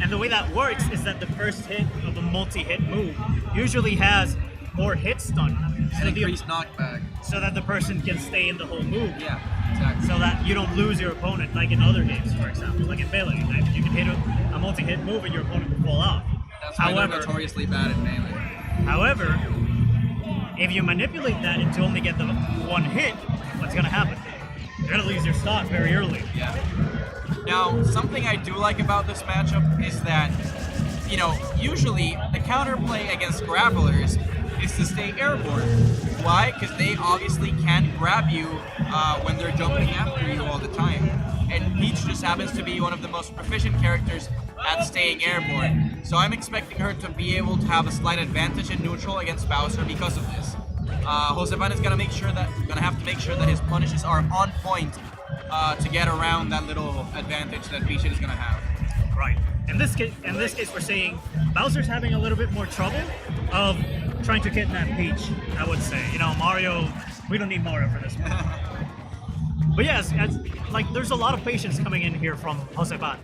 And the way that works is that the first hit of a multi-hit move usually has more hit stun. And increased knockback. So that the person can stay in the whole move. Yeah, exactly. So that you don't lose your opponent, like in other games, for example. Like in Melee, you can hit a multi-hit move and your opponent will fall off. That's why they're notoriously bad at Melee. However, if you manipulate that and to only get the one hit, what's going to happen? You're going to lose your stock very early. Yeah. Now, something I do like about this matchup is that, you know, usually the counterplay against grapplers is to stay airborne. Why? Because they obviously can't grab you when they're jumping after you all the time. And Peach just happens to be one of the most proficient characters at staying airborne. So I'm expecting her to be able to have a slight advantage in neutral against Bowser because of this. Josepan is gonna have to make sure that his punishes are on point to get around that little advantage that Peachit is gonna have. Right. In this case, we're saying Bowser's having a little bit more trouble of trying to kidnap Peach. I would say, you know, Mario. We don't need Mario for this one. But yes, like there's a lot of patience coming in here from Josepan.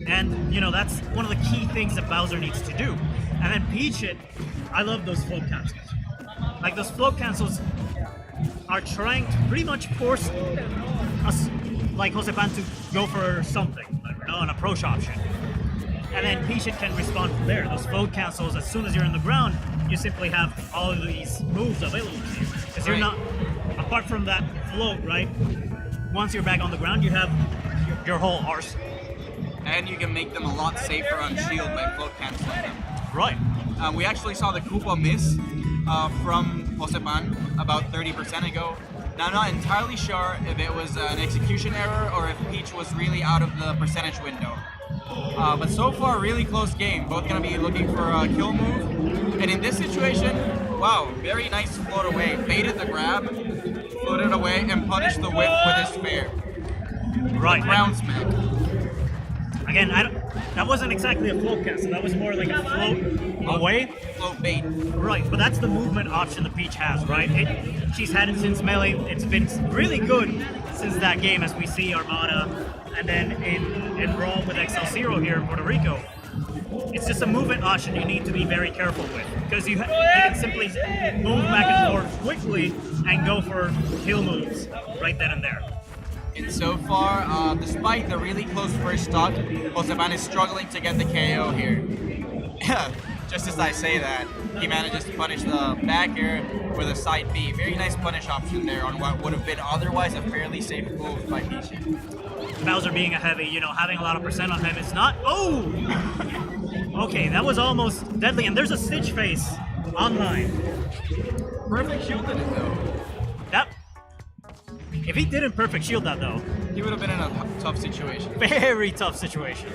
And, you know, that's one of the key things that Bowser needs to do. And then Peachit, I love those float cancels. Like, those float cancels are trying to pretty much force us, like Josepan, to go for something, you know, an approach option. And then Peachit can respond from there. Those float cancels, as soon as you're in the ground, you simply have all of these moves available to you. Because you're not, apart from that float, right? Once you're back on the ground, you have your whole arsenal. And you can make them a lot safer on shield by float canceling them. Right. We actually saw the Koopa miss from Josepan about 30% ago. Now I'm not entirely sure if it was an execution error or if Peach was really out of the percentage window. But so far, really close game. Both gonna be looking for a kill move. And in this situation, wow, very nice float away. Baited the grab, floated away, and punished the whip with his fair. Right. Ground smack. Again, that wasn't exactly a float cancel. That was more like a float away. Float bait. Right, but that's the movement option that Peach has, right? She's had it since Melee. It's been really good since that game, as we see Armada, and then in Brawl with XL0 here in Puerto Rico. It's just a movement option you need to be very careful with, because you can simply move back and forth quickly and go for kill moves right then and there. And so far, despite the really close first stock, Josepan is struggling to get the KO here. Just as I say that, he manages to punish the back air with a side B. Very nice punish option there on what would have been otherwise a fairly safe move by Peachit. Bowser being a heavy, you know, having a lot of percent on him, it's not... Oh! Okay, that was almost deadly, and there's a Stitch face online. Perfect shielded it though. That... If he didn't perfect shield that though... He would have been in a tough situation. Very tough situation.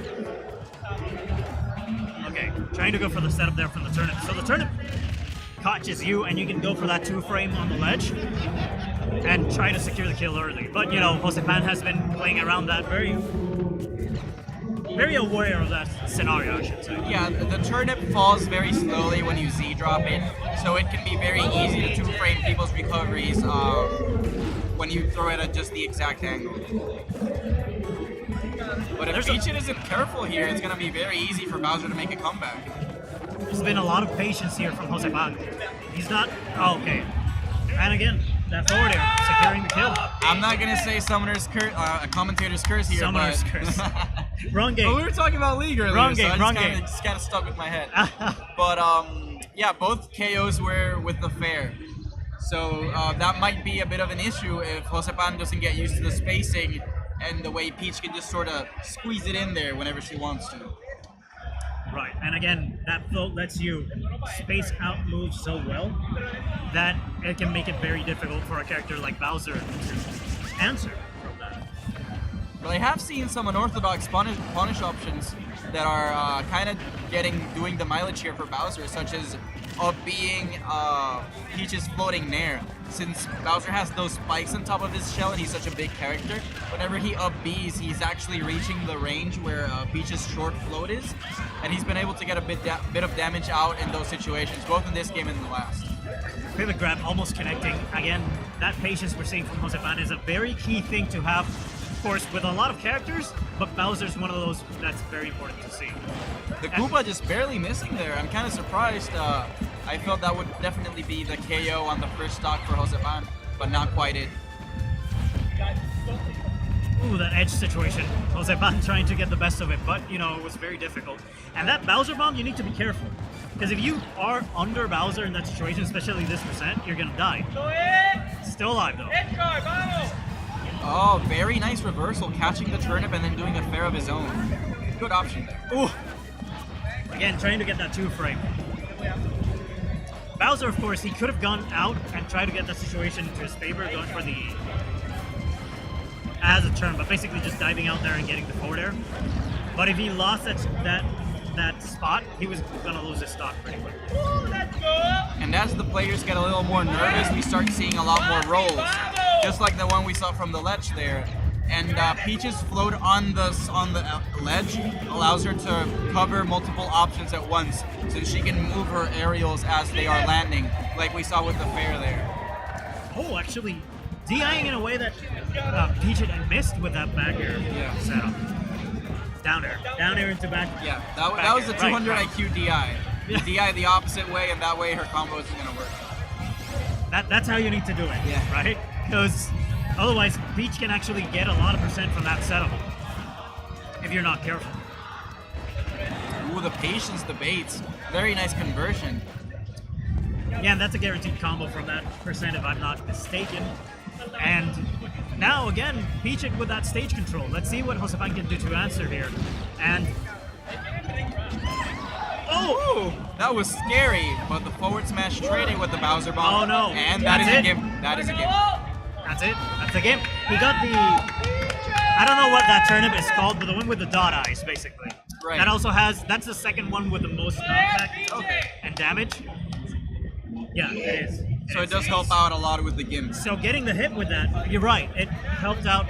Okay, trying to go for the setup there from the turnip. So the turnip catches you, and you can go for that 2-frame on the ledge and try to secure the kill early. But, you know, Josepan has been playing around that very aware of that scenario, I should say. Yeah, the turnip falls very slowly when you Z-drop it, so it can be very easy to 2-frame people's recoveries when you throw it at just the exact angle. But if Peachit isn't careful here, it's going to be very easy for Bowser to make a comeback. There's been a lot of patience here from Josepan. He's not... Oh, okay. And again, that forward air, securing the kill. I'm not going to say Summoner's curse, a commentator's curse here, Summoner's curse. Wrong game. But we were talking about League earlier, wrong game, so I just kind of stuck with my head. But, yeah, both KOs were with the fair. So that might be a bit of an issue if Josepan doesn't get used to the spacing and the way Peach can just sort of squeeze it in there whenever she wants to. Right, and again, that float lets you space out moves so well that it can make it very difficult for a character like Bowser to answer from that. But I have seen some unorthodox punish options that are kind of doing the mileage here for Bowser, such as up-being Peach's floating nair. Since Bowser has those spikes on top of his shell and he's such a big character, whenever he up-Bs, he's actually reaching the range where Peach's short float is, and he's been able to get a bit of damage out in those situations, both in this game and in the last. Pivot grab almost connecting. Again, that patience we're seeing from Josepan is a very key thing to have of course, with a lot of characters, but Bowser's one of those that's very important to see. The Koopa just barely missing there. I'm kind of surprised. I felt that would definitely be the KO on the first stock for Josepan, but not quite it. Ooh, that edge situation. Josepan trying to get the best of it, but, you know, it was very difficult. And that Bowser bomb, you need to be careful. Because if you are under Bowser in that situation, especially this percent, you're gonna die. Still alive, though. Oh, very nice reversal, catching the turnip and then doing a fair of his own. Good option there. Ooh. Again, trying to get that 2-frame. Bowser, of course, he could have gone out and tried to get that situation into his favor, going for the as a turn, but basically just diving out there and getting the forward air. But if he lost that spot, he was gonna lose his stock pretty quick. And as the players get a little more nervous, we start seeing a lot more rolls, just like the one we saw from the ledge there. And Peach's float on the ledge allows her to cover multiple options at once, since she can move her aerials as they are landing, like we saw with the fair there. Oh, actually, DIing in a way that Peachit had missed with that back air setup. Down air into back. Yeah, that was the 200 IQ DI. DI the opposite way, and that way her combo isn't gonna work. That's how you need to do it. Yeah. Right? Because otherwise, Peach can actually get a lot of percent from that setup if you're not careful. Ooh, the patience, the baits. Very nice conversion. Yeah, and that's a guaranteed combo from that percent if I'm not mistaken. And now again, Peachit with that stage control. Let's see what Josepan can do to answer here. And oh, that was scary. But the forward smash trading with the Bowser bomb. Oh no! And that is a game. That is a game. That's it. That's the game. He got the. I don't know what that turnip is called, but the one with the dot eyes, basically. Right. That also has. That's the second one with the most knockback and damage. Yeah, it is. So it does help out a lot with the gimp. So getting the hit with that, you're right. It helped out